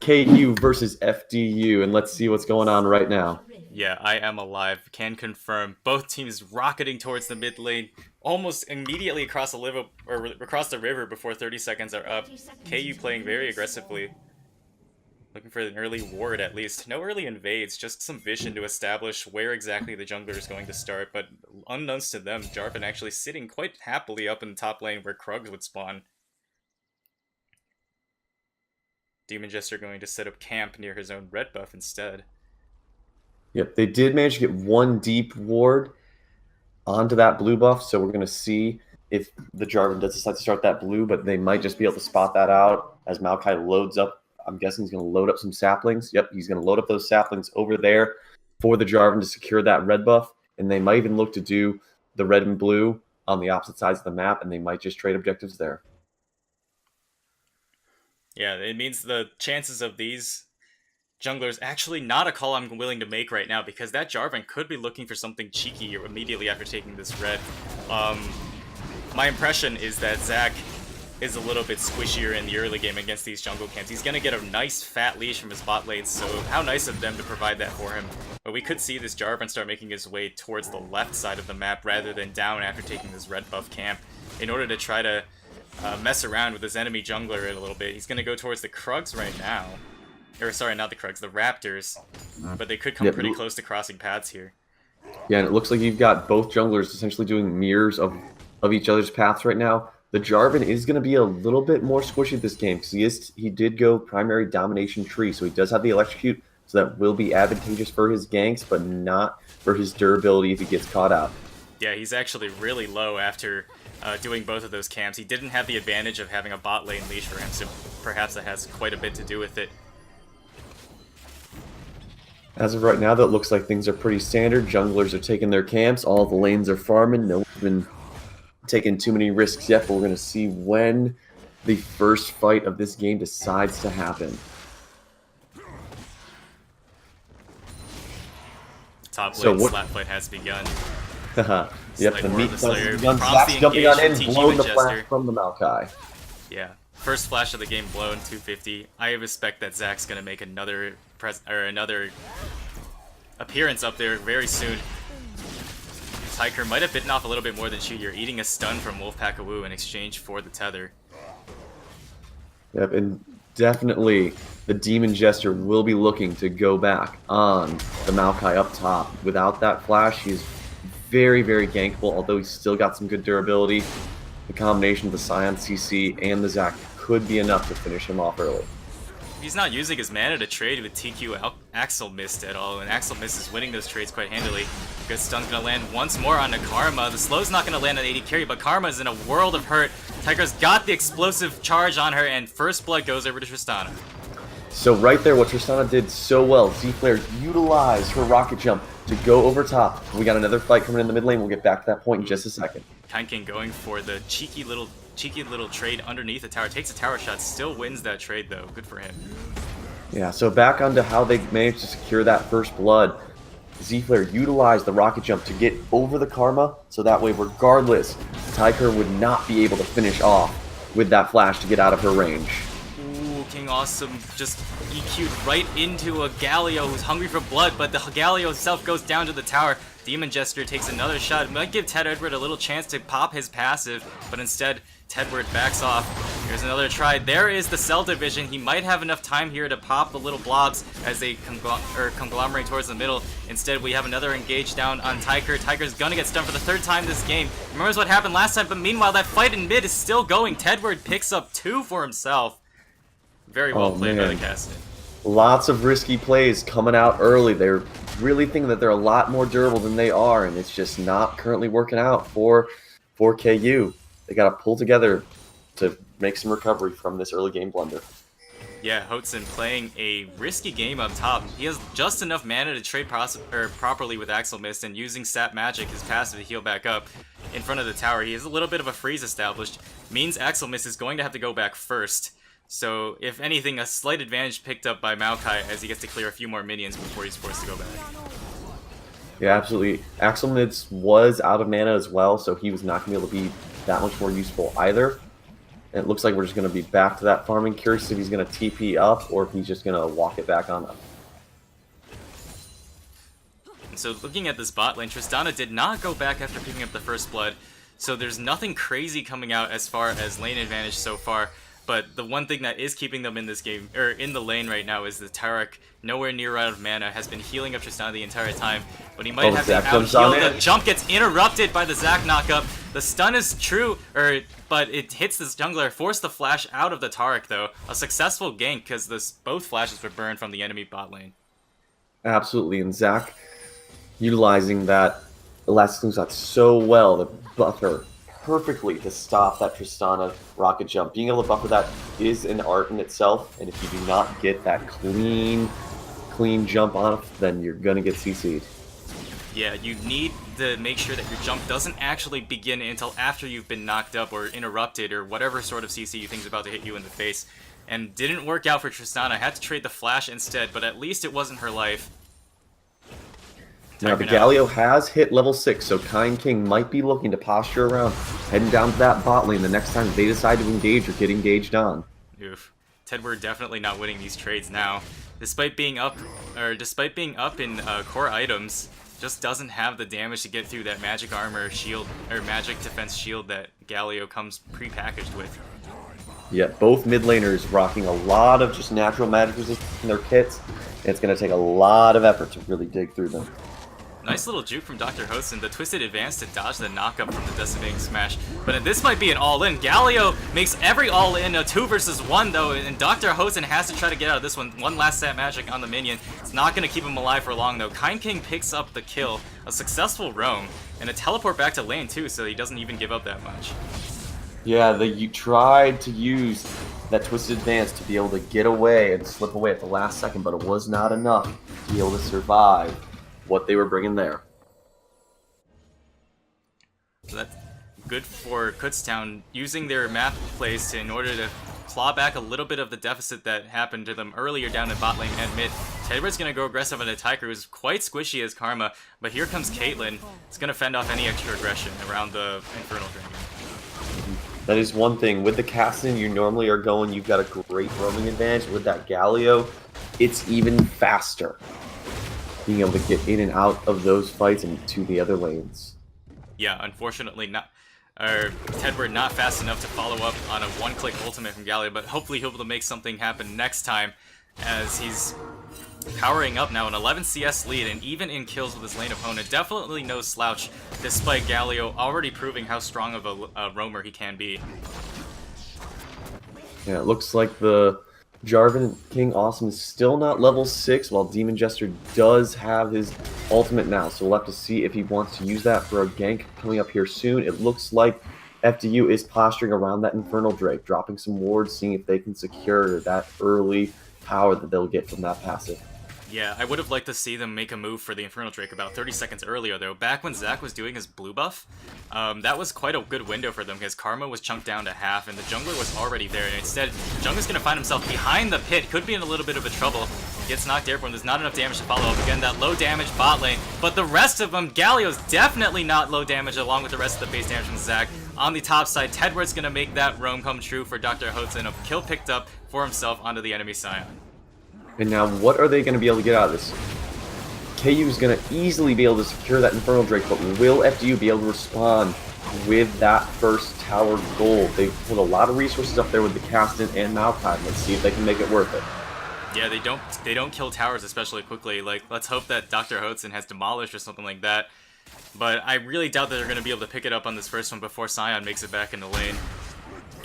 KU versus FDU, and let's see what's going on right now. Yeah, I am alive. Can confirm. Both teams rocketing towards the mid lane, almost immediately across the river before 30 seconds are up. KU playing very aggressively, looking for an early ward at least. No early invades, just some vision to establish where exactly the jungler is going to start. But unknowns to them, Jarvan actually sitting quite happily up in the top lane where Krugs would spawn. Demon Jester going to set up camp near his own red buff instead. Yep, they did manage to get one deep ward onto that blue buff, so we're going to see if the Jarvan does decide to start that blue, but they might just be able to spot that out as Maokai loads up. I'm guessing he's going to load up some saplings. Yep, he's going to load up those saplings over there for the Jarvan to secure that red buff, and they might even look to do the red and blue on the opposite sides of the map, and they might just trade objectives there. Yeah, it means the chances of these junglers actually not a call I'm willing to make right now, because that Jarvan could be looking for something cheeky immediately after taking this red. My impression is that Zach is a little bit squishier in the early game against these jungle camps. He's going to get a nice fat leash from his bot lane, so how nice of them to provide that for him. But we could see this Jarvan start making his way towards the left side of the map rather than down after taking this red buff camp in order to try to mess around with his enemy jungler a little bit. He's going to go towards the Krugs right now. Or sorry, not the Krugs, the Raptors. But they could come pretty close to crossing paths here. Yeah, and it looks like you've got both junglers essentially doing mirrors of each other's paths right now. The Jarvan is going to be a little bit more squishy this game because he did go primary domination tree, so he does have the electrocute, so that will be advantageous for his ganks, but not for his durability if he gets caught out. Yeah, he's actually really low after doing both of those camps. He didn't have the advantage of having a bot lane leash for him, so perhaps that has quite a bit to do with it. As of right now, that looks like things are pretty standard. Junglers are taking their camps. All the lanes are farming. No one's been taking too many risks yet, but we're going to see when the first fight of this game decides to happen. Top lane slap fight has begun. Yep, the meat has begun. Zach's jumping on in, blowing the flash from the Maokai. Yeah, first flash of the game blown, 250. I expect that Zach's going to make another appearance up there very soon. Tiger might have bitten off a little bit more than You're eating a stun from Wolfpack Awoo in exchange for the tether. Yep, and definitely the Demon Jester will be looking to go back on the Maokai up top. Without that flash, he's very, very gankable, although he's still got some good durability. The combination of the Scion CC and the Zac could be enough to finish him off early. He's not using his mana to trade with TQ ACEL Mist at all, and ACEL Mist is winning those trades quite handily. Good stun's gonna land once more on Karma. The slow's not gonna land on AD carry, but Karma's in a world of hurt. Tiger's got the explosive charge on her, and first blood goes over to Tristana. So right there, what Tristana did so well, Z-Flare utilized her rocket jump to go over top. We got another fight coming in the mid lane. We'll get back to that point in just a second. Kainkin going for the cheeky little trade underneath the tower. Takes a tower shot, still wins that trade though. Good for him. Yeah, so back onto how they managed to secure that first blood. Z-Flare utilized the rocket jump to get over the Karma, so that way regardless, Tiger would not be able to finish off with that flash to get out of her range. Ooh, King Awesome just EQ'd right into a Galio who's hungry for blood, but the Galio itself goes down to the tower. Demon Jester takes another shot. It might give Ted Edward a little chance to pop his passive, but instead Tedward backs off. Here's another try. There is the cell division. He might have enough time here to pop the little blobs as they conglomerate towards the middle. Instead, we have another engage down on Tiger. Tiger's gonna get stunned for the third time this game. Remembers what happened last time, but meanwhile, that fight in mid is still going. Tedward picks up 2 for himself. Very well played by the Castle. Lots of risky plays coming out early. They're really thinking that they're a lot more durable than they are, and it's just not currently working out for KU. They got to pull together to make some recovery from this early game blunder. Yeah, Hotson playing a risky game up top. He has just enough mana to trade properly with ACEL Mist, and using Sap Magic, his passive, to heal back up in front of the tower. He has a little bit of a freeze established. Means ACEL Mist is going to have to go back first. So, if anything, a slight advantage picked up by Maokai as he gets to clear a few more minions before he's forced to go back. Yeah, absolutely. ACEL Mist was out of mana as well, so he was not going to be able to be that much more useful either. And it looks like we're just going to be back to that farming. Curious if he's going to TP up or if he's just going to walk it back on up. So looking at this bot lane, Tristana did not go back after picking up the first blood. So there's nothing crazy coming out as far as lane advantage so far. But the one thing that is keeping them in this game, or in the lane right now, is the Tarek, nowhere near out of mana, has been healing up Tristana the entire time. But he might have to out-heal. The jump gets interrupted by the Zac knockup. The stun is true, but it hits this jungler. Forced the flash out of the Tarek, though. A successful gank, because both flashes were burned from the enemy bot lane. Absolutely, and Zac utilizing that elastic shot so well, the buffer perfectly to stop that Tristana rocket jump. Being able to buffer that is an art in itself, and if you do not get that clean jump on it, then you're gonna get CC'd. Yeah, you need to make sure that your jump doesn't actually begin until after you've been knocked up or interrupted or whatever sort of CC you think is about to hit you in the face. And didn't work out for Tristana. Had to trade the flash instead, but at least it wasn't her life. Now the Galio has hit level 6, so Kind King might be looking to posture around, heading down to that bot lane the next time they decide to engage or get engaged on. Oof. Tedward definitely not winning these trades now. Despite being up in core items, just doesn't have the damage to get through that magic armor shield, or magic defense shield that Galio comes pre-packaged with. Yeah, both mid laners rocking a lot of just natural magic resistance in their kits, and it's going to take a lot of effort to really dig through them. Nice little juke from Dr. Hosen, the twisted advance to dodge the knockup from the decimating smash. But this might be an all-in. Galio makes every all-in a 2 versus 1 though, and Dr. Hosen has to try to get out of this one. One last stat magic on the minion. It's not going to keep him alive for long though. Kind King picks up the kill, a successful roam, and a teleport back to lane too, so he doesn't even give up that much. Yeah, you tried to use that twisted advance to be able to get away and slip away at the last second, but it was not enough to be able to survive what they were bringing there. So that's good for Kutztown, using their map plays in order to claw back a little bit of the deficit that happened to them earlier down in bot lane and mid. Tedward's going to go aggressive on a Tiger, who's quite squishy as Karma, but here comes Caitlyn. It's going to fend off any extra aggression around the Infernal Dragon. That is one thing. With the Cassin, you normally are going, you've got a great roaming advantage. With that Galio, it's even faster, being able to get in and out of those fights and to the other lanes. Yeah, unfortunately, Tedward not fast enough to follow up on a one-click ultimate from Galio, but hopefully he'll be able to make something happen next time, as he's powering up now, an 11 CS lead, and even in kills with his lane opponent. Definitely no slouch, despite Galio already proving how strong of a roamer he can be. Yeah, it looks like the Jarvan King Awesome is still not level 6, while Demon Jester does have his ultimate now, so we'll have to see if he wants to use that for a gank coming up here soon. It looks like FDU is posturing around that Infernal Drake, dropping some wards, seeing if they can secure that early power that they'll get from that passive. Yeah, I would have liked to see them make a move for the Infernal Drake about 30 seconds earlier, though. Back when Zac was doing his blue buff, that was quite a good window for them, because Karma was chunked down to half, and the jungler was already there, and instead, the jungler's going to find himself behind the pit. Could be in a little bit of a trouble. Gets knocked airborne. There's not enough damage to follow up. Again, that low damage bot lane, but the rest of them, Galio's definitely not low damage, along with the rest of the base damage from Zac. On the top side, Tedward's going to make that roam come true for Dr. Hotzen. A kill picked up for himself onto the enemy Scion. And now, what are they going to be able to get out of this? KU is going to easily be able to secure that Infernal Drake, but will FDU be able to respond with that first tower gold? They've put a lot of resources up there with the Caston and Malphite. Let's see if they can make it worth it. Yeah, they don't kill towers especially quickly. Like, let's hope that Dr. Hotzen has demolished or something like that. But I really doubt that they're going to be able to pick it up on this first one before Scion makes it back in the lane.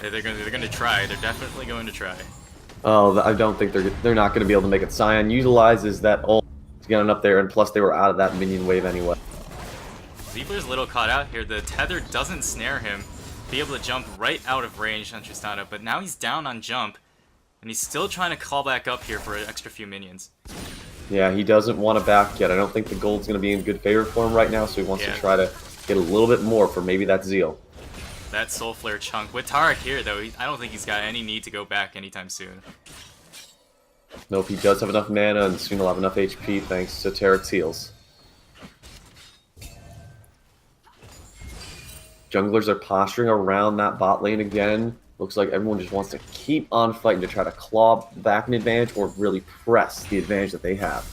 They're going to try. They're definitely going to try. Oh, I don't think they're not going to be able to make it. Scion utilizes that ult to get up there, and plus they were out of that minion wave anyway. Ziebler's a little caught out here. The tether doesn't snare him. Be able to jump right out of range on Tristana, but now he's down on jump, and he's still trying to call back up here for an extra few minions. Yeah, he doesn't want to back yet. I don't think the gold's going to be in good favor for him right now, so he wants to try to get a little bit more for maybe that Zeal. That Soul Flare chunk. With Tarek here, though, I don't think he's got any need to go back anytime soon. Nope, he does have enough mana, and soon he'll have enough HP thanks to Tarek's heals. Junglers are posturing around that bot lane again, Looks like everyone just wants to keep on fighting to try to claw back an advantage or really press the advantage that they have.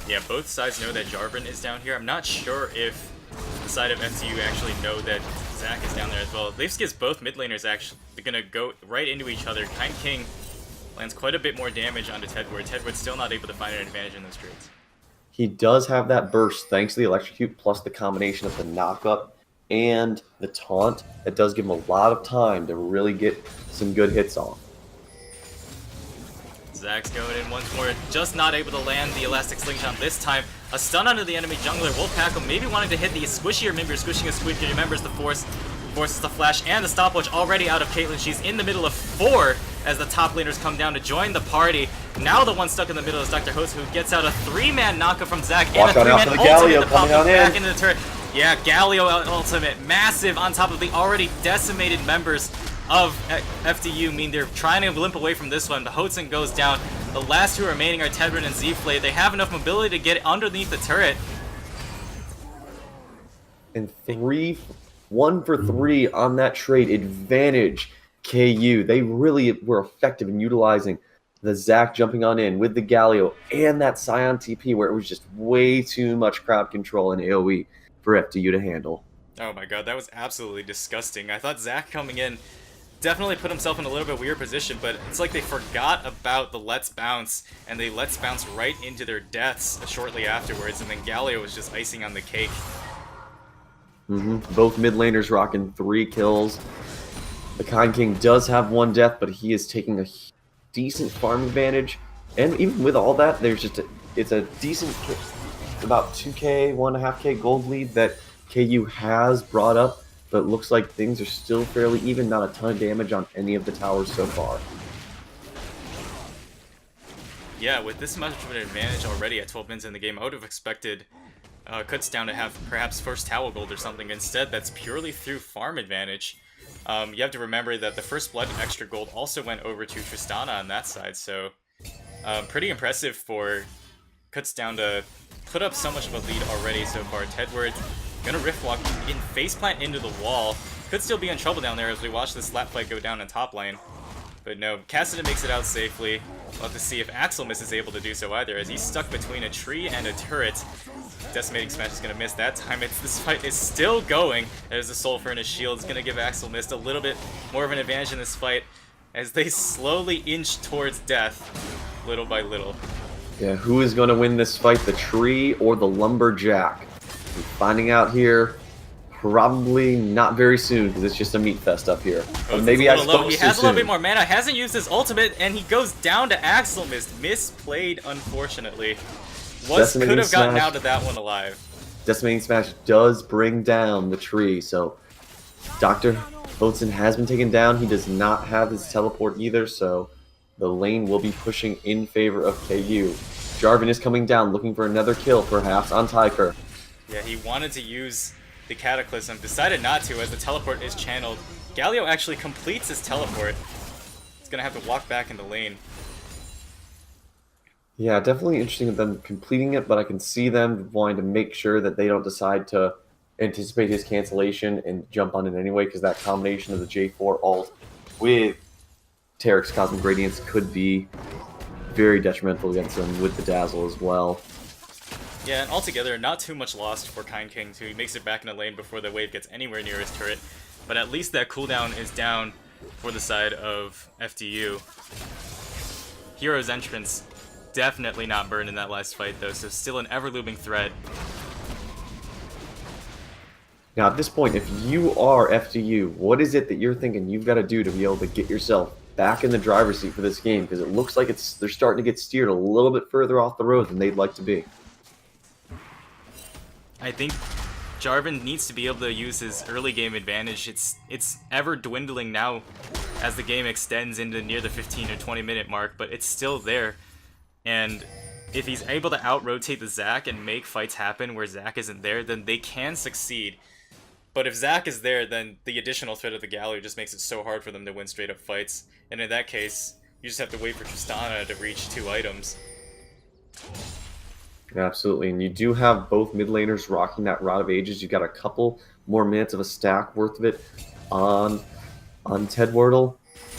Yeah, both sides know that Jarvan is down here. I'm not sure if the side of FDU actually know that Zac is down there as well. This gives both mid laners actually going to go right into each other. Kind King lands quite a bit more damage onto Tedward. Tedward's still not able to find an advantage in those trades. He does have that burst thanks to the electrocute plus the combination of the knockup and the taunt. That does give him a lot of time to really get some good hits off. Zac's going in once more, just not able to land the elastic slingshot this time. A stun onto the enemy jungler. Wolfpack maybe wanting to hit the squishier member, squishing a squid. Remembers the forces the flash and the stopwatch already out of Caitlyn. She's in the middle of 4 as the top laners come down to join the party. Now the one stuck in the middle is Dr. Host, who gets out a 3-man knockup from Zac and a 3-man ultimate to pop him back into the turret. Yeah, Galio ultimate, massive on top of the already decimated members of FDU. Mean they're trying to limp away from this one. The Hotson goes down. The last two remaining are Tedrin and Zflay. They have enough mobility to get underneath the turret. And 1 for 3 on that trade advantage. KU, they really were effective in utilizing the Zac jumping on in with the Galio and that Scion TP, where it was just way too much crowd control and AoE for FDU to handle. Oh my god, that was absolutely disgusting. I thought Zac coming in definitely put himself in a little bit weird position, but it's like they forgot about the Let's Bounce, and they Let's Bounce right into their deaths shortly afterwards, and then Galio was just icing on the cake. Both mid laners rocking 3 kills. The Kind King does have 1 death, but he is taking a decent farm advantage. And even with all that, there's just it's a decent, about 2k, 1.5k gold lead that KU has brought up, but it looks like things are still fairly even, not a ton of damage on any of the towers so far. Yeah, with this much of an advantage already at 12 minutes in the game, I would have expected Kutztown to have perhaps first tower gold or something. Instead, that's purely through farm advantage. You have to remember that the first blood extra gold also went over to Tristana on that side, so pretty impressive for Kutztown to put up so much of a lead already so far. Tedward gonna rift walk in faceplant into the wall. Could still be in trouble down there as we watch this slap fight go down in top lane. But no, Cassidy makes it out safely. We'll have to see if ACEL is able to do so either, as he's stuck between a tree and a turret. Decimating Smash is going to miss that time. This fight is still going. There's a Sulfur and a shield. It's going to give ACEL a little bit more of an advantage in this fight as they slowly inch towards death, little by little. Yeah, who is going to win this fight, the tree or the lumberjack? We're finding out here probably not very soon, because it's just a meat fest up here. Oh, but maybe he has a little bit more mana, hasn't used his ultimate, and he goes down to ACEL. Misplayed, unfortunately. Could have gotten out of that one alive. Decimating Smash does bring down the tree, so Dr. Hotson has been taken down. He does not have his teleport either, so the lane will be pushing in favor of KU. Jarvan is coming down, looking for another kill, perhaps, on Tyker. Yeah, he wanted to use the Cataclysm, decided not to as the teleport is channeled. Galio actually completes his teleport. He's going to have to walk back in the lane. Yeah, definitely interesting of them completing it, but I can see them wanting to make sure that they don't decide to anticipate his cancellation and jump on it anyway, because that combination of the J4 ult with Tarek's Cosmic Radiance could be very detrimental against them with the Dazzle as well. Yeah, and altogether, not too much lost for Kind King, so he makes it back in the lane before the wave gets anywhere near his turret. But at least that cooldown is down for the side of FDU. Hero's entrance definitely not burned in that last fight, though, so still an ever-looming threat. Now, at this point, if you are FDU, what is it that you're thinking you've got to do to be able to get yourself back in the driver's seat for this game? Because it looks like they're starting to get steered a little bit further off the road than they'd like to be. I think Jarvan needs to be able to use his early game advantage. It's ever dwindling now as the game extends into near the 15 or 20 minute mark, but it's still there. And if he's able to out-rotate the Zac and make fights happen where Zac isn't there, then they can succeed. But if Zac is there, then the additional threat of the Gallery just makes it so hard for them to win straight-up fights. And in that case, you just have to wait for Tristana to reach 2 items. Absolutely, and you do have both mid laners rocking that Rod of Ages. You got a couple more minutes of a stack worth of it on Ted Wordle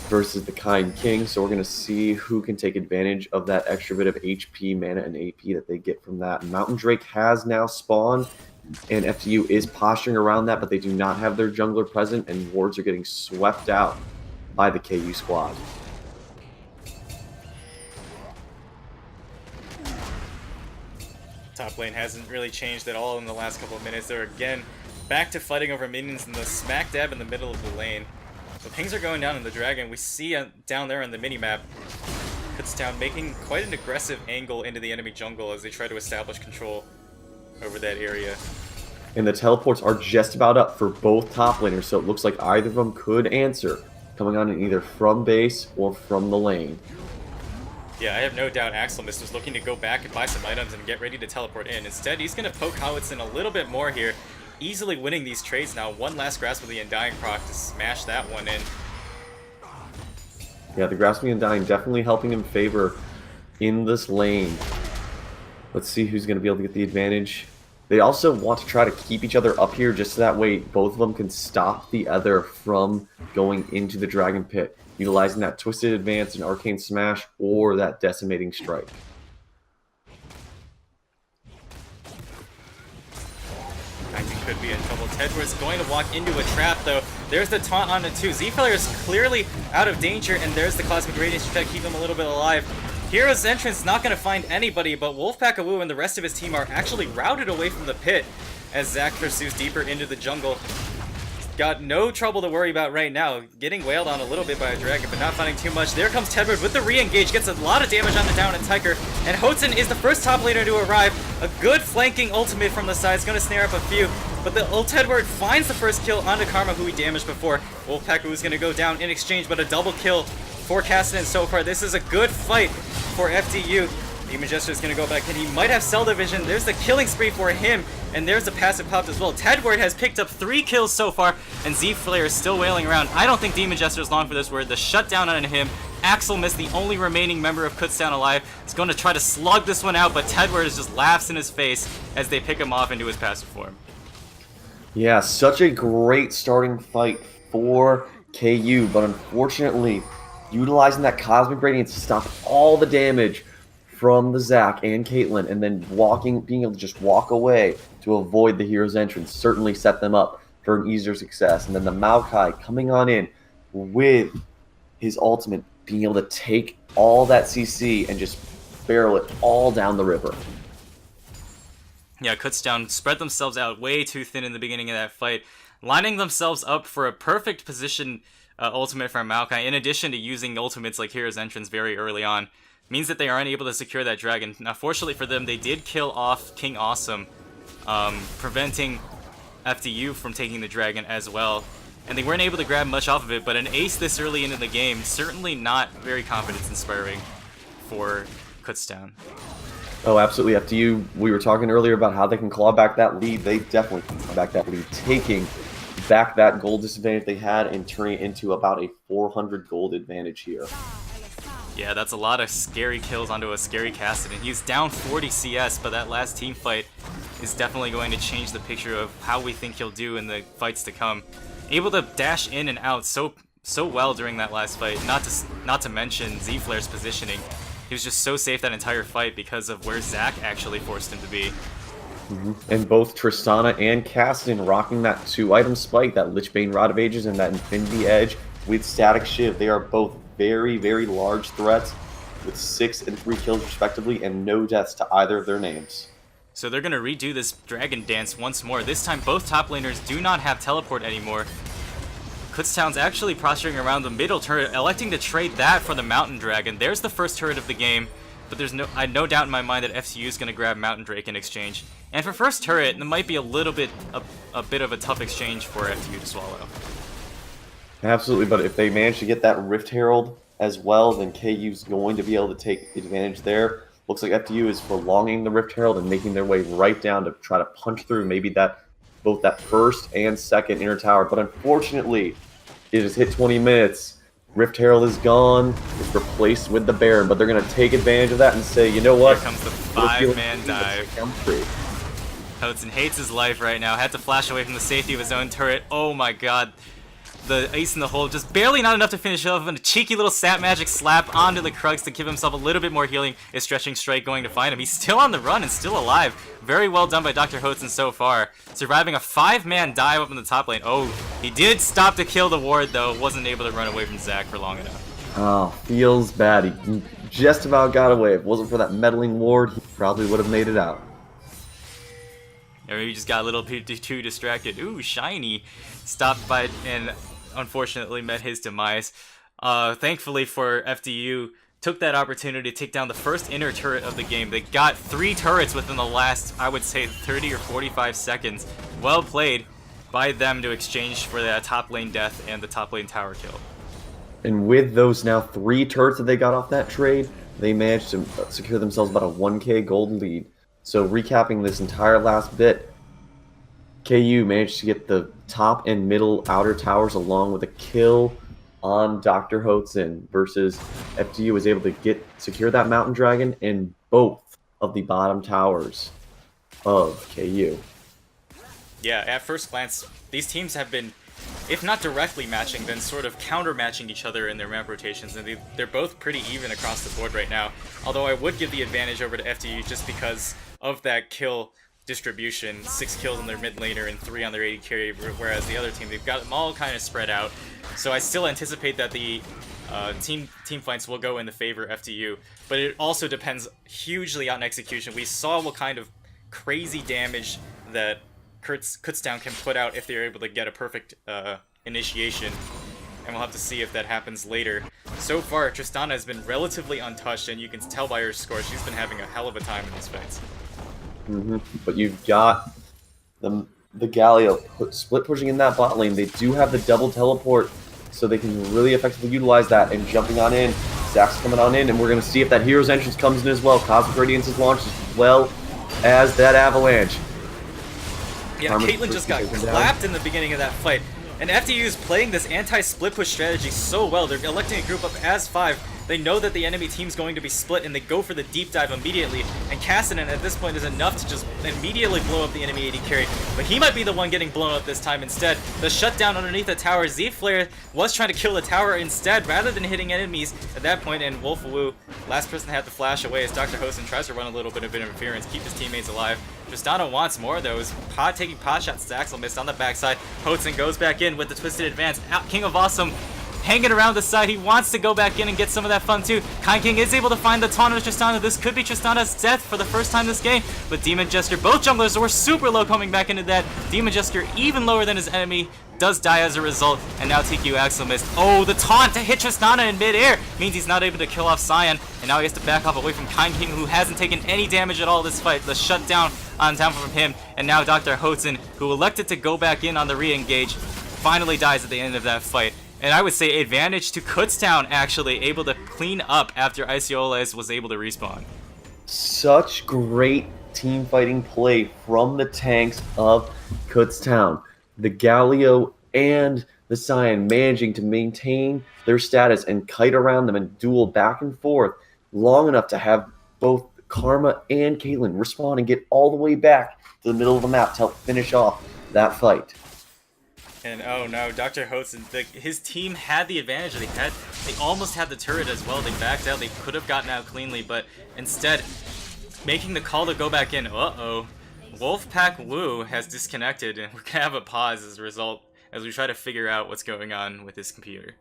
versus the Kind King. So we're going to see who can take advantage of that extra bit of HP, mana, and AP that they get from that. Mountain Drake has now spawned, and FDU is posturing around that, but they do not have their jungler present, and wards are getting swept out by the KU squad. Top lane hasn't really changed at all in the last couple of minutes. They're again back to fighting over minions in the smack dab in the middle of the lane. The pings are going down in the dragon. We see down there on the minimap, Kutztown making quite an aggressive angle into the enemy jungle as they try to establish control over that area. And the teleports are just about up for both top laners, so it looks like either of them could answer, coming on in either from base or from the lane. Yeah, I have no doubt ACEL was looking to go back and buy some items and get ready to teleport in. Instead, he's going to poke Howitson a little bit more here, easily winning these trades now. One last Grasp of the Undying proc to smash that one in. Yeah, the Grasp of the Undying definitely helping him favor in this lane. Let's see who's going to be able to get the advantage. They also want to try to keep each other up here just so that way both of them can stop the other from going into the Dragon Pit, utilizing that Twisted Advance and Arcane Smash or that Decimating Strike. Could be in trouble. Tedward's going to walk into a trap, though. There's the taunt on it, too. Z-Fairleigh is clearly out of danger, and there's the Cosmic Radiance to try to keep him a little bit alive. Hero's Entrance not going to find anybody, but Wolfpack Awu and the rest of his team are actually routed away from the pit as Zac pursues deeper into the jungle. Got no trouble to worry about right now. Getting wailed on a little bit by a dragon, but not finding too much. There comes Tedward with the re-engage. Gets a lot of damage on the down and Tiger. And Hotson is the first top laner to arrive. A good flanking ultimate from the side. It's going to snare up a few. But the old Tedward finds the first kill onto Karma, who he damaged before. Wolfpack is going to go down in exchange, but a double kill for Cassidy so far. This is a good fight for FDU. Demon Jester is going to go back, and he might have Cell Division. There's the killing spree for him, and there's the passive popped as well. Tedward has picked up 3 kills so far, and Z-Flare is still wailing around. I don't think Demon Jester is long for this word. The shutdown on him. ACEL missed, the only remaining member of Kutztown alive. He's going to try to slug this one out, but Tedward just laughs in his face as they pick him off into his passive form. Yeah, such a great starting fight for KU, but unfortunately, utilizing that Cosmic Radiance to stop all the damage from the Zac and Caitlyn, and then being able to just walk away to avoid the hero's entrance certainly set them up for an easier success. And then the Maokai coming on in with his ultimate, being able to take all that CC and just barrel it all down the river. Yeah, Kutztown spread themselves out way too thin in the beginning of that fight, lining themselves up for a perfect position ultimate from Maokai, in addition to using ultimates like Hero's Entrance very early on. Means that they aren't able to secure that dragon. Now, fortunately for them, they did kill off King Awesome, preventing FDU from taking the dragon as well. And they weren't able to grab much off of it, but an ace this early into the game, certainly not very confidence-inspiring for Kutztown. Oh, absolutely. FDU, we were talking earlier about how they can claw back that lead. They definitely can claw back that lead, taking back that gold disadvantage they had and turning it into about a 400 gold advantage here. Yeah, that's a lot of scary kills onto a scary Cassidy. He's down 40 CS, but that last team fight is definitely going to change the picture of how we think he'll do in the fights to come. Able to dash in and out so well during that last fight, not to mention Z-Flare's positioning. He was just so safe that entire fight because of where Zac actually forced him to be. And both Tristana and Cassidy rocking that 2-item spike, that Lichbane Rod of Ages and that Infinity Edge with Static Shiv. They are both very, very large threats with 6 and 3 kills respectively and no deaths to either of their names. So they're going to redo this dragon dance once more. This time both top laners do not have teleport anymore. Kutztown's actually posturing around the middle turret, electing to trade that for the mountain dragon. There's the first turret of the game, but there's no doubt in my mind that FCU is going to grab Mountain Drake in exchange. And for first turret, it might be a bit of a tough exchange for FCU to swallow. Absolutely, but if they manage to get that Rift Herald as well, then KU's going to be able to take advantage there. Looks like FDU is prolonging the Rift Herald and making their way right down to try to punch through maybe both that first and second inner tower. But unfortunately, it has hit 20 minutes. Rift Herald is gone. It's replaced with the Baron, but they're going to take advantage of that and say, you know what? Here comes the 5-man dive. Hudson hates his life right now. Had to flash away from the safety of his own turret. Oh my god. the ace in the hole, just barely not enough to finish off, and a cheeky little sap magic slap onto the Krugs to give himself a little bit more healing. Is Stretching Strike going to find him? He's still on the run and still alive. Very well done by Dr. Hotzen so far. Surviving a 5-man dive up in the top lane. Oh, he did stop to kill the ward though. Wasn't able to run away from Zach for long enough. Oh, feels bad. He just about got away. If it wasn't for that meddling ward, he probably would have made it out. Or maybe just got a little bit too distracted. Ooh, Shiny stopped by and unfortunately met his demise. Thankfully for FDU, took that opportunity to take down the first inner turret of the game. They got 3 turrets within the last, I would say, 30 or 45 seconds. Well played by them to exchange for that top lane death and the top lane tower kill. And with those now 3 turrets that they got off that trade, they managed to secure themselves about a 1k gold lead. So recapping this entire last bit, KU managed to get the top and middle outer towers along with a kill on Dr. Hotzen versus FDU was able to secure that mountain dragon in both of the bottom towers of KU. Yeah, at first glance, these teams have been, if not directly matching, then sort of counter-matching each other in their map rotations, and they're both pretty even across the board right now. Although I would give the advantage over to FDU just because of that kill distribution. 6 kills on their mid laner and 3 on their AD carry, whereas the other team, they've got them all kind of spread out. So I still anticipate that the team fights will go in the favor of FDU, but it also depends hugely on execution. We saw what kind of crazy damage that Kutztown can put out if they're able to get a perfect initiation, and we'll have to see if that happens later. So far, Tristana has been relatively untouched, and you can tell by her score she's been having a hell of a time in these fights. But you've got the Galio split pushing in that bot lane. They do have the double teleport, so they can really effectively utilize that. And jumping on in, Zach's coming on in, and we're going to see if that Hero's Entrance comes in as well. Cosmic Radiance is launched as well as that Avalanche. Yeah, Caitlyn just got clapped in the beginning of that fight. And FDU is playing this anti-split push strategy so well. They're electing a group up as 5. They know that the enemy team's going to be split, and they go for the deep dive immediately. And Cassinan at this point is enough to just immediately blow up the enemy AD carry. But he might be the one getting blown up this time instead. The shutdown underneath the tower. Z-Flare was trying to kill the tower instead rather than hitting enemies at that point. And Wolfawoo, last person to have to flash away as Dr. Hosen tries to run a little bit of interference, keep his teammates alive. Tristana wants more though. Taking pot shots to Axel missed on the backside. Hotzen goes back in with the twisted advance. King of Awesome hanging around the side. He wants to go back in and get some of that fun too. Kind King is able to find the taunt of Tristana. This could be Tristana's death for the first time this game. But Demon Jester, both junglers were super low coming back into that. Demon Jester even lower than his enemy, does die as a result, and now TQ Axel missed. Oh, the taunt to hit Tristana in midair means he's not able to kill off Sion, and now he has to back off away from Kind King, who hasn't taken any damage at all this fight. The shutdown on time from him, and now Dr. Hotzen, who elected to go back in on the re-engage, finally dies at the end of that fight. And I would say advantage to Kutztown, actually able to clean up after ACEL was able to respawn. Such great team fighting play from the tanks of Kutztown. The Galio and the Sion managing to maintain their status and kite around them and duel back and forth long enough to have both Karma and Caitlyn respawn and get all the way back to the middle of the map to help finish off that fight. And oh no, Dr. Hotzen, his team had the advantage. They almost had the turret as well. They backed out. They could have gotten out cleanly, but instead, making the call to go back in. Uh-oh. Wolfpack Woo has disconnected, and we're gonna have a pause as a result as we try to figure out what's going on with his computer.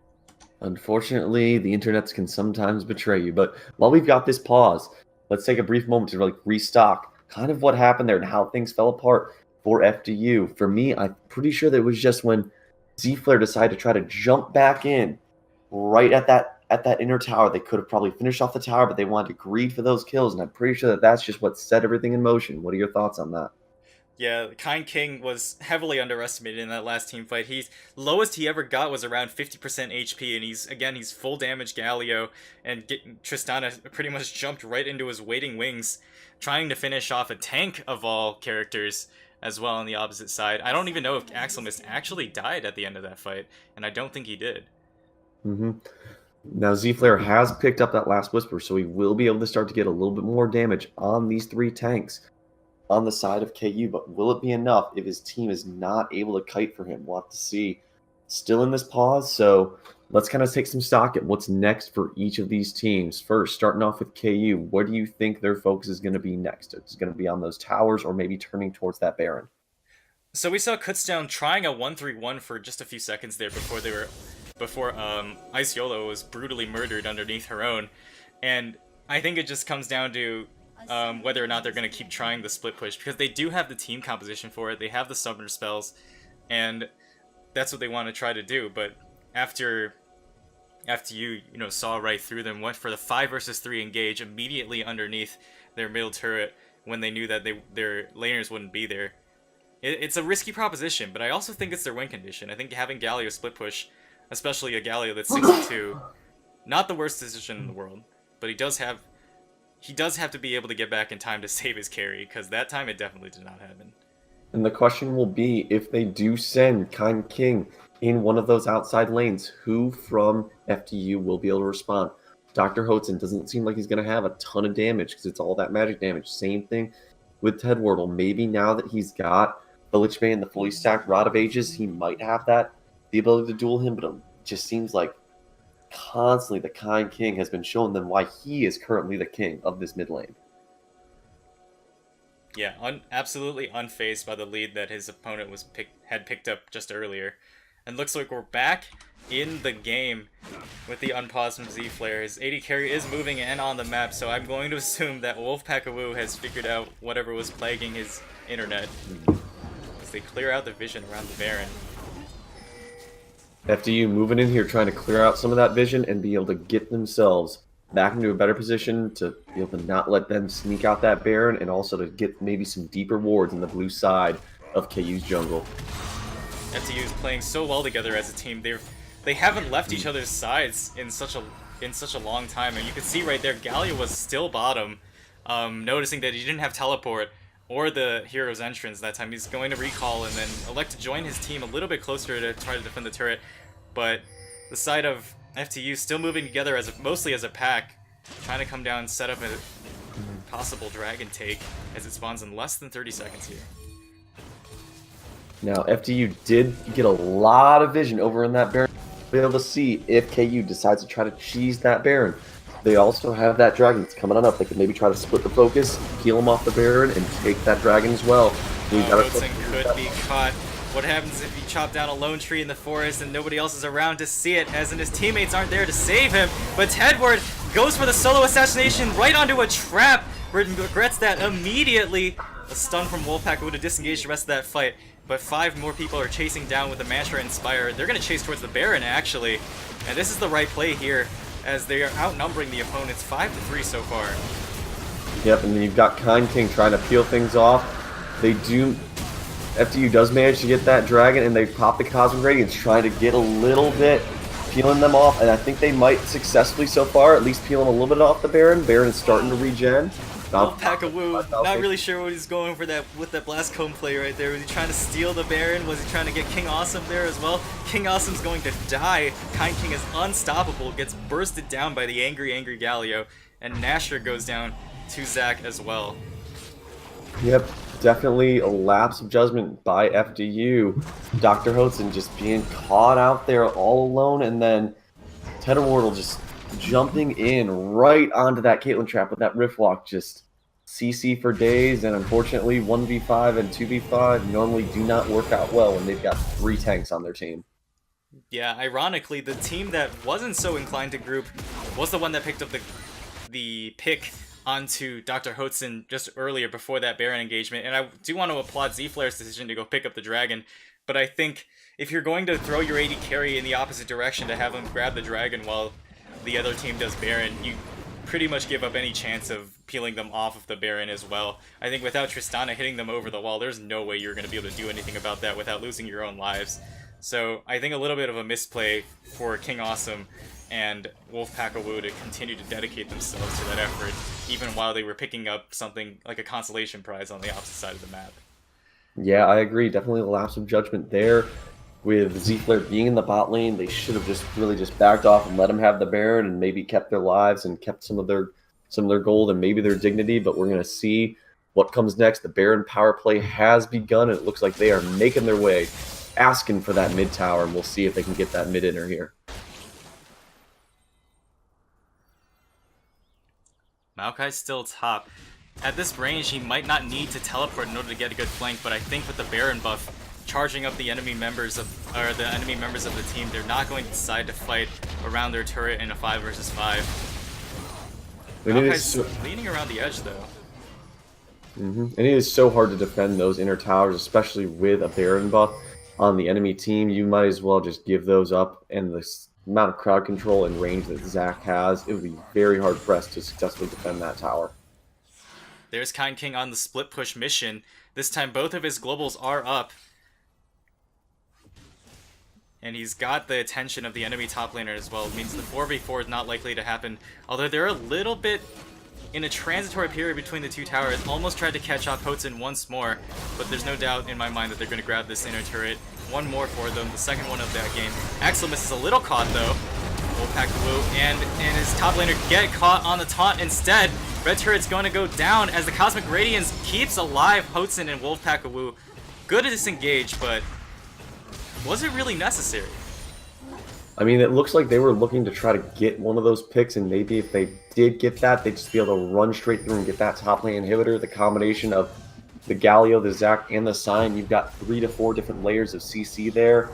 Unfortunately, the internets can sometimes betray you, but while we've got this pause, let's take a brief moment to restock kind of what happened there and how things fell apart for FDU. For me, I'm pretty sure that it was just when Z-Flare decided to try to jump back in right at that inner tower. They could have probably finished off the tower, but they wanted to greed for those kills, and I'm pretty sure that that's just what set everything in motion. What are your thoughts on that? Yeah, Kind King was heavily underestimated in that last team fight. Lowest he ever got was around 50% HP, and he's full damage Galio, and Tristana pretty much jumped right into his waiting wings, trying to finish off a tank of all characters as well on the opposite side. I don't even know if Axel actually died at the end of that fight, and I don't think he did. Now Z-Flare has picked up that last Whisper, so he will be able to start to get a little bit more damage on these 3 tanks on the side of KU, but will it be enough if his team is not able to kite for him? We'll have to see. still in this pause. So let's kind of take some stock at what's next for each of these teams. First, starting off with KU, what do you think their focus is going to be next? It's going to be on those towers or maybe turning towards that Baron? So we saw Kutztown trying a 1-3-1 for just a few seconds there before Isiolo was brutally murdered underneath her own, and I think it just comes down to whether or not they're going to keep trying the split push, because they do have the team composition for it. They have the summoner spells, and that's what they want to try to do. But after you saw right through them, went for the 5 versus 3 engage immediately underneath their middle turret when they knew that their laners wouldn't be there. It's a risky proposition, but I also think it's their win condition. I think having Galio split push, especially a Galio that's 62, not the worst decision in the world, but he does have to be able to get back in time to save his carry, because that time it definitely did not happen. And the question will be, if they do send Kind King in one of those outside lanes, who from FDU will be able to respond? Dr. Hodson doesn't seem like he's going to have a ton of damage because it's all that magic damage. Same thing with Ted Wardle. Maybe now that he's got the Lich Bane, the fully stacked Rod of Ages, he might have the ability to duel him, but it just seems like constantly the Kind King has been showing them why he is currently the king of this mid lane. Yeah, absolutely unfazed by the lead that his opponent had picked up just earlier. And looks like we're back in the game with the unpaused from Z-Flare. His AD carry is moving and on the map, so I'm going to assume that Wolfpack-a-Woo has figured out whatever was plaguing his internet. As they clear out the vision around the Baron. FDU moving in here, trying to clear out some of that vision and be able to get themselves back into a better position to be able to not let them sneak out that Baron, and also to get maybe some deeper wards in the blue side of KU's jungle. FDU is playing so well together as a team. They haven't left each other's sides in such a long time, and you can see right there Galio was still bottom, noticing that he didn't have teleport or the hero's entrance that time. He's going to recall and then elect to join his team a little bit closer to try to defend the turret, but the side of FTU still moving together mostly as a pack, trying to come down and set up a possible dragon take as it spawns in less than 30 seconds here. Now, FDU did get a lot of vision over in that Baron. Be able to see if KU decides to try to cheese that Baron. They also have that dragon that's coming on up. They could maybe try to split the focus, peel him off the Baron, and take that dragon as well. Kutztown could be caught. What happens if you chop down a lone tree in the forest and nobody else is around to see it, as in his teammates aren't there to save him? But Tedward goes for the solo assassination right onto a trap. Regrets that immediately. A stun from Wolfpack would have disengaged the rest of that fight. But 5 more people are chasing down with the Mantra Inspire. They're going to chase towards the Baron, actually. And this is the right play here, as they are outnumbering the opponents 5-3 so far. Yep, and then you've got Kind King trying to peel things off. FDU does manage to get that dragon, and they pop the Cosmic Radiance, trying to get a little bit, peeling them off, and I think they might successfully so far, at least peeling a little bit off the Baron. Baron is starting to regen. Wolfpack-a-Woo, not really sure what he's going for with that Blast Cone play right there. Was he trying to steal the Baron? Was he trying to get King Awesome there as well? King Awesome's going to die. Kind King is unstoppable, gets bursted down by the angry Galio, and Nasher goes down to Zac as well. Yep, definitely a lapse of judgment by FDU. Dr. Hodson just being caught out there all alone, and then Ted Wardle just jumping in right onto that Caitlyn trap with that Rift Walk, just CC for days, and unfortunately 1v5 and 2v5 normally do not work out well when they've got 3 tanks on their team. Yeah, ironically, the team that wasn't so inclined to group was the one that picked up the pick onto Dr. Hodson just earlier before that Baron engagement, and I do want to applaud Z-Flare's decision to go pick up the dragon, but I think if you're going to throw your AD carry in the opposite direction to have him grab the dragon while the other team does Baron, you pretty much give up any chance of peeling them off of the Baron as well. I think without Tristana hitting them over the wall, there's no way you're going to be able to do anything about that without losing your own lives. So I think a little bit of a misplay for King Awesome and Wolfpack-a-Woo to continue to dedicate themselves to that effort, even while they were picking up something like a consolation prize on the opposite side of the map. Yeah, I agree. Definitely a lapse of judgment there. With Z-Flare being in the bot lane, they should have just really backed off and let them have the Baron and maybe kept their lives and kept some of their gold and maybe their dignity. But we're going to see what comes next. The Baron power play has begun, and it looks like they are making their way asking for that mid tower, and we'll see if they can get that mid inner here. Maokai's still top. At this range, he might not need to teleport in order to get a good flank, but I think with the Baron buff charging up the enemy members of the team, they're not going to decide to fight around their turret in a 5 versus 5. Maokai's leaning around the edge though. And it is so hard to defend those inner towers, especially with a Baron buff on the enemy team. You might as well just give those up, and the amount of crowd control and range that Zach has, it would be very hard pressed to successfully defend that tower. There's Kind King on the split push mission. This time both of his globals are up. And he's got the attention of the enemy top laner as well. It means the 4v4 is not likely to happen. Although they're a little bit in a transitory period between the two towers. Almost tried to catch off Kutztown once more. But there's no doubt in my mind that they're going to grab this inner turret. One more for them, the second one of that game. ACEL misses a little caught though. Wolfpack the Woo and his top laner get caught on the taunt instead. Red turret's going to go down as the Cosmic Radiance keeps alive Kutztown and Wolfpack the Woo. Good to disengage, but was it really necessary? I mean, it looks like they were looking to try to get one of those picks, and maybe if they did get that, they'd just be able to run straight through and get that top lane inhibitor. The combination of the Galio, the Zac, and the Sign, you've got 3 to 4 different layers of CC there.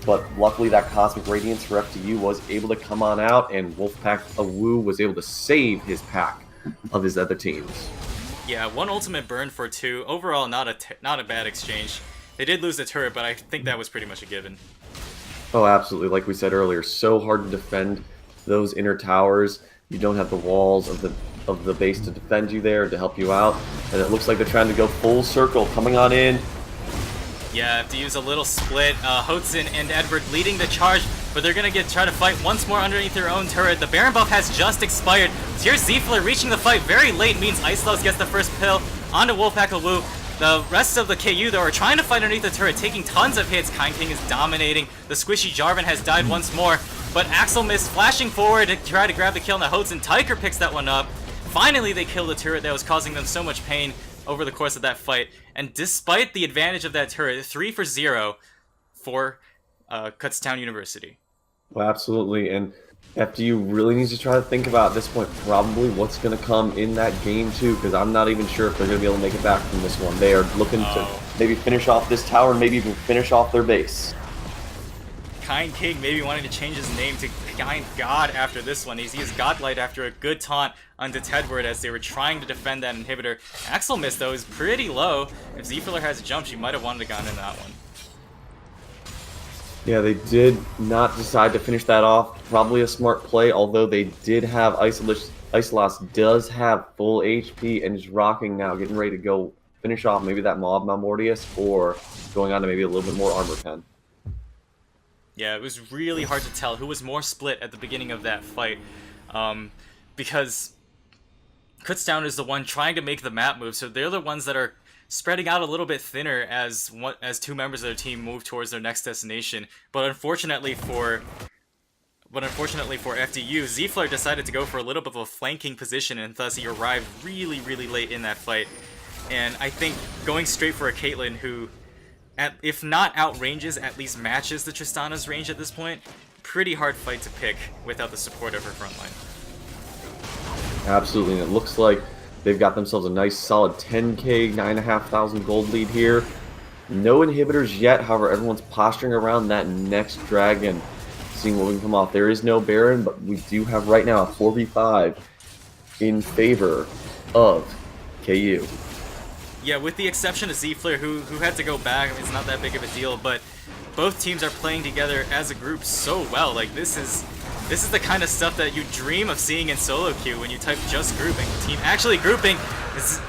But luckily that Cosmic Radiance for FDU was able to come on out, and Wolfpack Awu was able to save his pack of his other teams. Yeah, 1 ultimate burn for 2. Overall, not a bad exchange. They did lose the turret, but I think that was pretty much a given. Oh, absolutely. Like we said earlier, so hard to defend those inner towers. You don't have the walls of the base to defend you there, to help you out. And it looks like they're trying to go full circle, coming on in. Yeah, have to use a little split. Kutztown and Edward leading the charge, but they're going to try to fight once more underneath their own turret. The Baron buff has just expired. So here's Zfler reaching the fight very late, means Icelouse gets the first pill onto Wolfpack Awu. The rest of the KU, though, are trying to fight underneath the turret, taking tons of hits. Kind King is dominating. The squishy Jarvan has died once more, but ACEL missed, flashing forward to try to grab the kill. Now Kutztown Tiger picks that one up. Finally, they kill the turret that was causing them so much pain over the course of that fight. And despite the advantage of that turret, 3 for 0 for Kutztown University. Well, absolutely. And FDU really needs to try to think about at this point probably what's going to come in that game too, because I'm not even sure if they're going to be able to make it back from this one. They are looking to maybe finish off this tower and maybe even finish off their base. Kind King maybe wanting to change his name to Kind God after this one. He is Godlight after a good taunt onto Tedward as they were trying to defend that inhibitor. ACEL miss, though, is pretty low. If Zfler has a jump, she might have wanted to gone in that one. Yeah, they did not decide to finish that off. Probably a smart play, although they did have Icelouse does have full HP and is rocking now, getting ready to go finish off maybe that Mob Malmortius or going on to maybe a little bit more Armor Pen. Yeah, it was really hard to tell who was more split at the beginning of that fight, because Kutztown is the one trying to make the map move, so they're the ones that are spreading out a little bit thinner as 2 members of their team move towards their next destination. But unfortunately for FDU, Zfler decided to go for a little bit of a flanking position, and thus he arrived really, really late in that fight. And I think going straight for a Caitlyn who, if not outranges, at least matches the Tristana's range at this point, pretty hard fight to pick without the support of her front line. Absolutely, and it looks like they've got themselves a nice solid 10k, 9,500 gold lead here. No inhibitors yet, however, everyone's posturing around that next dragon, seeing what we can come off. There is no Baron, but we do have right now a 4v5 in favor of KU. Yeah, with the exception of Zfler, who had to go back. I mean, it's not that big of a deal, but both teams are playing together as a group so well. Like, this is the kind of stuff that you dream of seeing in solo queue when you type just grouping. Team actually grouping.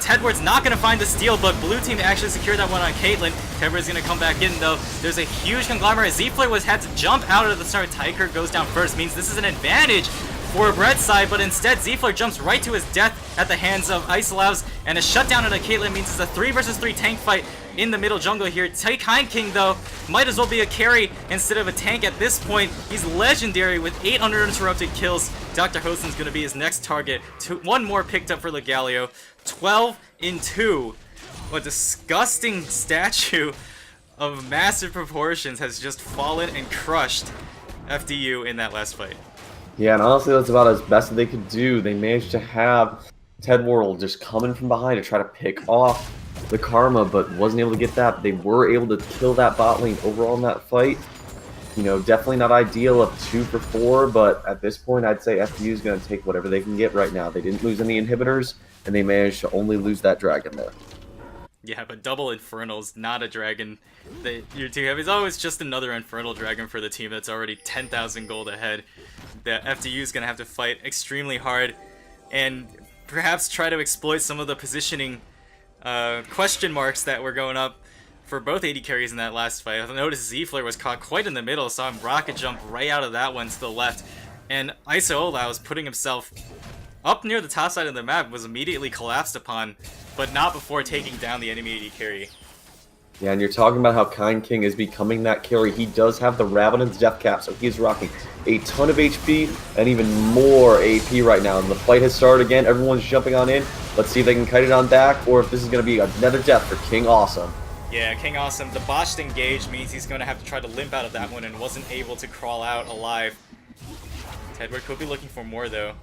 Tedward's not going to find the steal, but blue team actually secured that one on Caitlyn. Tedward's going to come back in, though. There's a huge conglomerate. Zfler had to jump out of the start. Tyker goes down first, means this is an advantage for Red side, but instead Zfler jumps right to his death at the hands of Icelouse, and a shutdown on a Caitlyn means it's a 3 versus 3 tank fight in the middle jungle here. Kind King, though, might as well be a carry instead of a tank at this point. He's legendary with 8 uninterrupted kills. Dr. Hosen's going to be his next target. 1 more picked up for Legalio. 12 in 2. What a disgusting statue of massive proportions has just fallen and crushed FDU in that last fight. Yeah, and honestly, that's about as best that they could do. They managed to have Ted Worrell just coming from behind to try to pick off the Karma, but wasn't able to get that. They were able to kill that bot lane overall in that fight. You know, definitely not ideal of 2 for 4, but at this point, I'd say FDU is going to take whatever they can get right now. They didn't lose any inhibitors, and they managed to only lose that dragon there. Yeah, but double Infernals, not a dragon that you're too heavy. It's always just another Infernal dragon for the team that's already 10,000 gold ahead. The FDU is going to have to fight extremely hard and perhaps try to exploit some of the positioning question marks that were going up for both AD carries in that last fight. I noticed Z-Flare was caught quite in the middle, saw him rocket jump right out of that one to the left. And ACEL was putting himself up near the top side of the map, was immediately collapsed upon, but not before taking down the enemy AD carry. Yeah, and you're talking about how Kind King is becoming that carry. He does have the Ravenous Death Cap, so he's rocking a ton of HP and even more AP right now. And the fight has started again. Everyone's jumping on in. Let's see if they can kite it on back, or if this is going to be another death for King Awesome. Yeah, King Awesome, the botched engage means he's going to have to try to limp out of that one and wasn't able to crawl out alive. Tedward could be looking for more, though.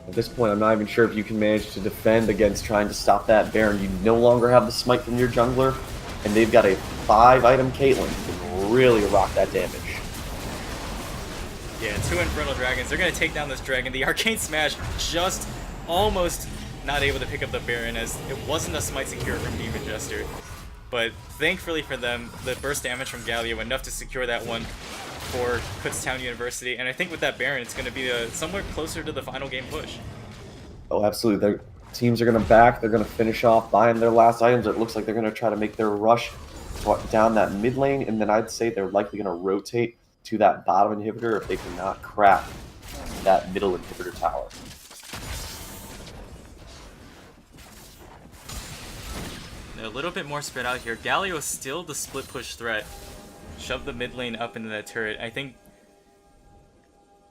At this point, I'm not even sure if you can manage to defend against trying to stop that Baron. You no longer have the smite from your jungler, and they've got a 5-item Caitlyn who can really rock that damage. Yeah, 2 Infernal Dragons. They're going to take down this dragon. The Arcane Smash just almost not able to pick up the Baron, as it wasn't a smite secure from Demon Jester. But thankfully for them, the burst damage from Galio enough to secure that one for Kutztown University. And I think with that Baron, it's going to be somewhere closer to the final game push. Oh, absolutely. Their teams are going to back. They're going to finish off buying their last items. It looks like they're going to try to make their rush down that mid lane, and then I'd say they're likely going to rotate to that bottom inhibitor if they cannot crack that middle inhibitor tower. A little bit more spread out here. Galio is still the split push threat. Shove the mid lane up into that turret. I think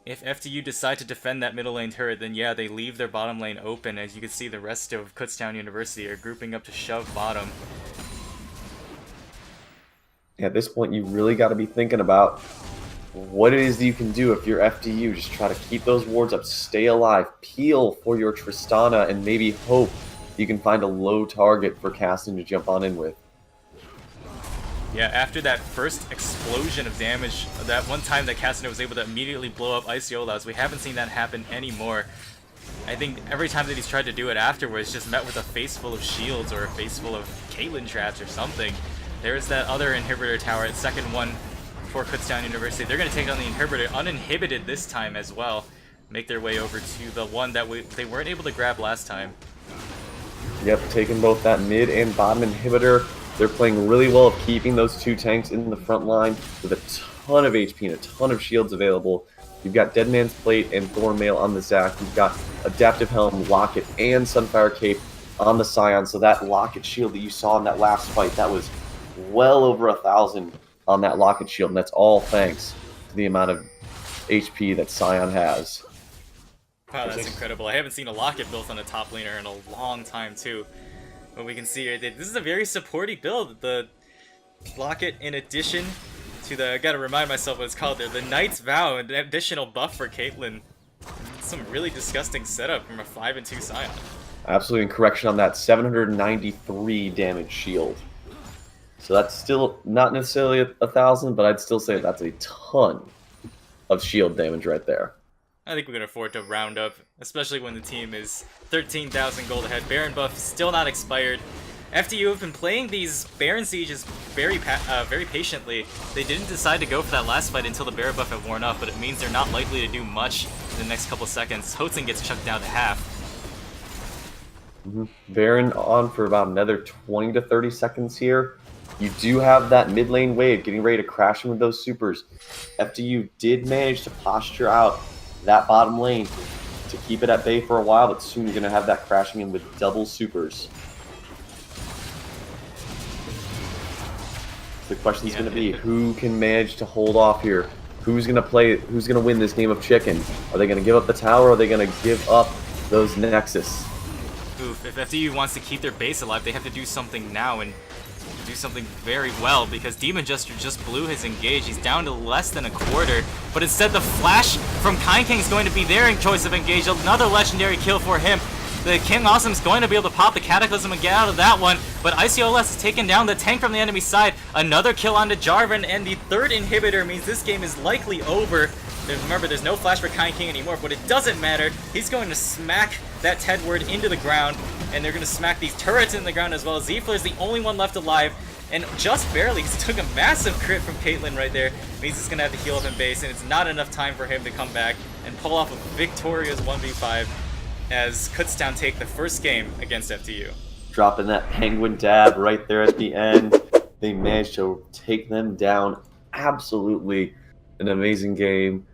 if FDU decide to defend that middle lane turret, then yeah, they leave their bottom lane open. As you can see, the rest of Kutztown University are grouping up to shove bottom. At this point, you really got to be thinking about what it is that you can do if you're FDU. Just try to keep those wards up, stay alive, peel for your Tristana, and maybe hope you can find a low target for Caston to jump on in with. Yeah, after that first explosion of damage, that one time that Caston was able to immediately blow up Iciolas, we haven't seen that happen anymore. I think every time that he's tried to do it afterwards, just met with a face full of shields or a face full of Caitlyn traps or something. There's that other inhibitor tower, at second one for Kutztown University. They're going to take down the inhibitor uninhibited this time as well. Make their way over to the one that they weren't able to grab last time. Yep, taking both that mid and bottom inhibitor. They're playing really well of keeping those 2 tanks in the front line with a ton of HP and a ton of shields available. You've got Dead Man's Plate and Thornmail on the Zac. You've got Adaptive Helm, Locket, and Sunfire Cape on the Scion. So that Locket shield that you saw in that last fight, that was well over 1,000 on that Locket shield. And that's all thanks to the amount of HP that Scion has. Wow, that's incredible. I haven't seen a Locket built on a top laner in a long time, too. But we can see here that this is a very supporty build. The Locket, in addition to the, I gotta remind myself what it's called there, the Knight's Vow, an additional buff for Caitlyn. Some really disgusting setup from a 5-2 Scion. Absolutely, and correction on that, 793 damage shield. So that's still not necessarily 1,000, but I'd still say that's a ton of shield damage right there. I think we can afford to round up, especially when the team is 13,000 gold ahead. Baron buff still not expired. FDU have been playing these Baron Sieges very patiently. They didn't decide to go for that last fight until the Baron buff had worn off, but it means they're not likely to do much in the next couple seconds. Hotzen gets chucked down to half. Baron on for about another 20 to 30 seconds here. You do have that mid lane wave getting ready to crash in with those supers. FDU did manage to posture out that bottom lane to keep it at bay for a while, but soon you're going to have that crashing in with double supers. The question is going to be, who can manage to hold off here? Who's going to win this game of chicken? Are they going to give up the tower, or are they going to give up those Nexus? Oof, if FDU wants to keep their base alive, they have to do something now, and do do something very well, because Demon Jester just blew his engage. He's down to less than a quarter, but instead the flash from Kind King is going to be their choice of engage. Another legendary kill for him. The King Awesome's going to be able to pop the Cataclysm and get out of that one, but ICOLS has taken down the tank from the enemy side. Another kill onto Jarvan, and the third inhibitor means this game is likely over. Remember, there's no flash for Kind King anymore, but it doesn't matter. He's going to smack that Tedward into the ground, and they're going to smack these turrets in the ground as well. Z-Flare's the only one left alive, and just barely. He took a massive crit from Caitlyn right there. Means he's going to have to heal up in base, and it's not enough time for him to come back and pull off a victorious 1v5 as Kutztown take the first game against FDU. Dropping that penguin dab right there at the end. They managed to take them down. Absolutely an amazing game.